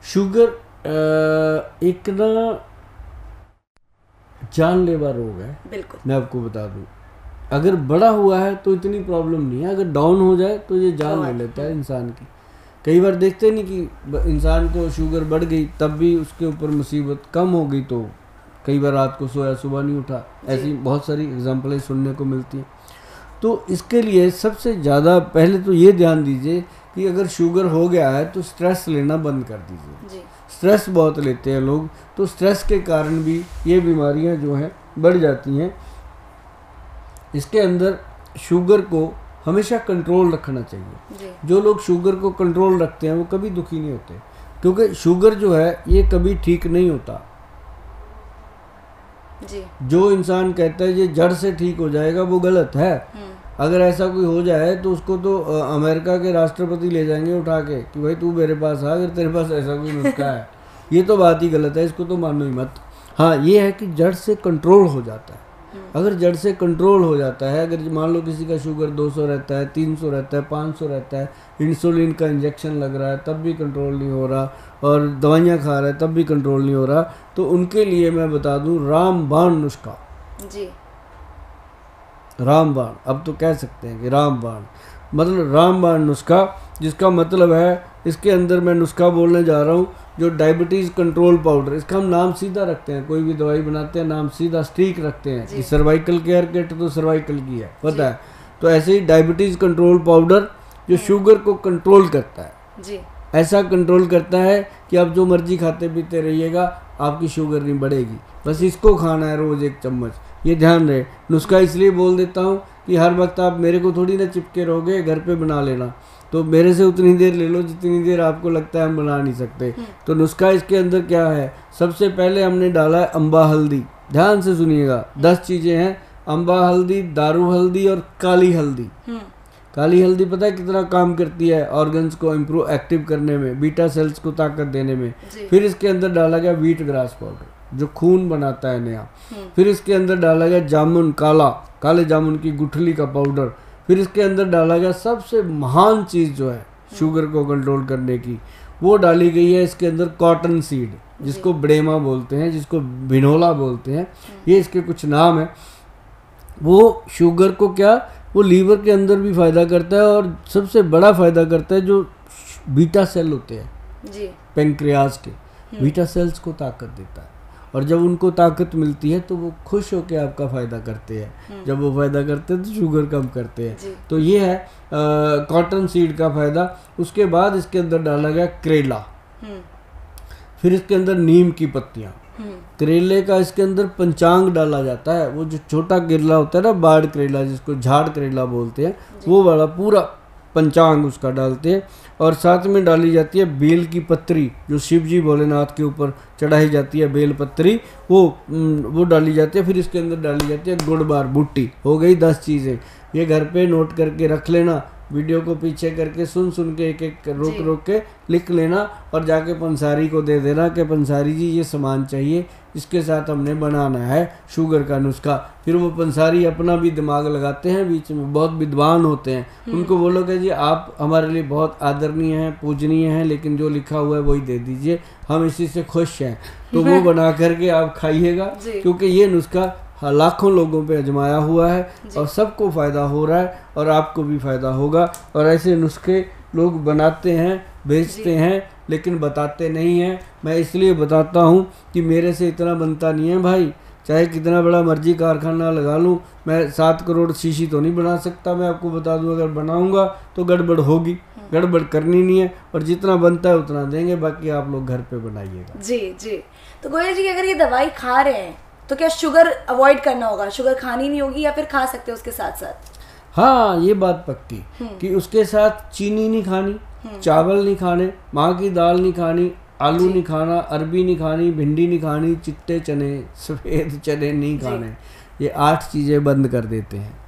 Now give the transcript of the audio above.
Sugar एक ना जानलेवा रोग है, बिल्कुल। मैं आपको बता दूं। अगर बड़ा हुआ है तो इतनी प्रॉब्लम नहीं है, अगर डाउन हो जाए तो ये जान ले लेता है इंसान की। कई बार देखते नहीं कि इंसान को शुगर बढ़ गई तब भी उसके ऊपर मुसीबत कम हो गई, तो कई बार रात को सोया सुबह नहीं उठा। ऐसी बहुत सारी एग्जाम्पलें सुनने को मिलती हैं। तो इसके लिए सबसे ज़्यादा पहले तो ये ध्यान दीजिए कि अगर शुगर हो गया है तो स्ट्रेस लेना बंद कर दीजिए। स्ट्रेस बहुत लेते हैं लोग, तो स्ट्रेस के कारण भी ये बीमारियां जो हैं बढ़ जाती हैं। इसके अंदर शुगर को हमेशा कंट्रोल रखना चाहिए। जो लोग शुगर को कंट्रोल रखते हैं वो कभी दुखी नहीं होते, क्योंकि शुगर जो है ये कभी ठीक नहीं होता जी। जो इंसान कहता है ये जड़ से ठीक हो जाएगा वो गलत है। अगर ऐसा कोई हो जाए तो उसको तो अमेरिका के राष्ट्रपति ले जाएंगे उठा के कि भाई तू मेरे पास आ, अगर तेरे पास ऐसा कोई नुस्खा है। ये तो बात ही गलत है, इसको तो मानो ही मत। हाँ, ये है कि जड़ से कंट्रोल हो जाता है। अगर जड़ से कंट्रोल हो जाता है, अगर मान लो किसी का शुगर 200 रहता है, 300 रहता है, 500 रहता है, इंसुलिन का इंजेक्शन लग रहा है तब भी कंट्रोल नहीं हो रहा, और दवाइयाँ खा रहा है तब भी कंट्रोल नहीं हो रहा, तो उनके लिए मैं बता दूं रामबाण नुस्खा जी। रामबाण, अब तो कह सकते हैं कि रामबाण मतलब रामबाण नुस्खा, जिसका मतलब है, इसके अंदर मैं नुस्खा बोलने जा रहा हूँ जो डायबिटीज़ कंट्रोल पाउडर। इसका हम नाम सीधा रखते हैं, कोई भी दवाई बनाते हैं नाम सीधा स्ट्रीक रखते हैं कि सर्वाइकल केयर किट तो सर्वाइकल की है, पता है। तो ऐसे ही डायबिटीज़ कंट्रोल पाउडर जो शुगर को कंट्रोल करता है जी। ऐसा कंट्रोल करता है कि आप जो मर्जी खाते पीते रहिएगा, आपकी शुगर नहीं बढ़ेगी। बस इसको खाना है रोज़ 1 चम्मच, ये ध्यान रहे। नुस्खा इसलिए बोल देता हूँ कि हर वक्त आप मेरे को थोड़ी ना चिपके रहोगे, घर पे बना लेना। तो मेरे से उतनी देर ले लो जितनी देर आपको लगता है हम बना नहीं सकते। तो नुस्खा इसके अंदर क्या है, सबसे पहले हमने डाला है अम्बा हल्दी। ध्यान से सुनिएगा, 10 चीज़ें हैं। अम्बा हल्दी, दारू हल्दी और काली हल्दी। काली हल्दी पता है कितना काम करती है ऑर्गन्स को इम्प्रूव एक्टिव करने में, बीटा सेल्स को ताकत देने में। फिर इसके अंदर डाला गया व्हीट ग्रास पाउडर जो खून बनाता है नया। फिर इसके अंदर डाला गया जामुन, काले जामुन की गुठली का पाउडर। फिर इसके अंदर डाला गया सबसे महान चीज़ जो है शुगर को कंट्रोल करने की, वो डाली गई है इसके अंदर कॉटन सीड, जिसको ब्रेमा बोलते हैं, जिसको भिनोला बोलते हैं, ये इसके कुछ नाम है। वो शुगर को क्या, वो लीवर के अंदर भी फ़ायदा करता है, और सबसे बड़ा फ़ायदा करता है जो बीटा सेल होते हैं जी। पेंक्रियाज के, बीटा सेल्स को ताकत देता है। और जब उनको ताकत मिलती है तो वो खुश होकर आपका फ़ायदा करते हैं। जब वो फ़ायदा करते हैं तो शुगर कम करते हैं। तो ये है कॉटन सीड का फ़ायदा। उसके बाद इसके अंदर डाला गया करेला, फिर इसके अंदर नीम की पत्तियाँ, करेले का इसके अंदर पंचांग डाला जाता है। वो जो छोटा करेला होता है ना, बाड़ करेला जिसको झाड़ करेला बोलते हैं, वो वाला पूरा पंचांग उसका डालते हैं। और साथ में डाली जाती है बेल की पत्री, जो शिव जी भोलेनाथ के ऊपर चढ़ाई जाती है बेल पत्री, वो डाली जाती है। फिर इसके अंदर डाली जाती है गुड़ बार बूटी। हो गई 10 चीज़ें। ये घर पे नोट करके रख लेना, वीडियो को पीछे करके सुन के एक रोक के लिख लेना, और जाके पंसारी को दे देना कि पंसारी जी ये सामान चाहिए, इसके साथ हमने बनाना है शुगर का नुस्खा। फिर वो पंसारी अपना भी दिमाग लगाते हैं, बीच में बहुत विद्वान होते हैं, उनको बोलो कि जी आप हमारे लिए बहुत आदरणीय हैं, पूजनीय हैं, लेकिन जो लिखा हुआ है वही दे दीजिए, हम इसी से खुश हैं। तो वो बना करके आप खाइएगा, क्योंकि ये नुस्खा लाखों लोगों पे आजमाया हुआ है और सबको फ़ायदा हो रहा है, और आपको भी फ़ायदा होगा। और ऐसे नुस्खे लोग बनाते हैं, बेचते हैं, लेकिन बताते नहीं हैं। मैं इसलिए बताता हूँ कि मेरे से इतना बनता नहीं है भाई, चाहे कितना बड़ा मर्जी कारखाना लगा लूँ, मैं 7 करोड़ शीशी तो नहीं बना सकता। मैं आपको बता दूँ, अगर बनाऊँगा तो गड़बड़ होगी, गड़बड़ करनी नहीं है, और जितना बनता है उतना देंगे, बाकी आप लोग घर पे बनाइएगा। जी जी। तो गोयल जी, अगर ये दवाई खा रहे हैं तो क्या शुगर अवॉइड करना होगा, शुगर खानी नहीं होगी, या फिर खा सकते हैं उसके साथ साथ? हाँ, ये बात पक्की कि उसके साथ चीनी नहीं खानी, चावल नहीं खाने, माँ की दाल नहीं खानी, आलू नहीं खाना, अरबी नहीं खानी, भिंडी नहीं खानी, चिट्टे चने, सफ़ेद चने नहीं खाने। ये 8 चीज़ें बंद कर देते हैं।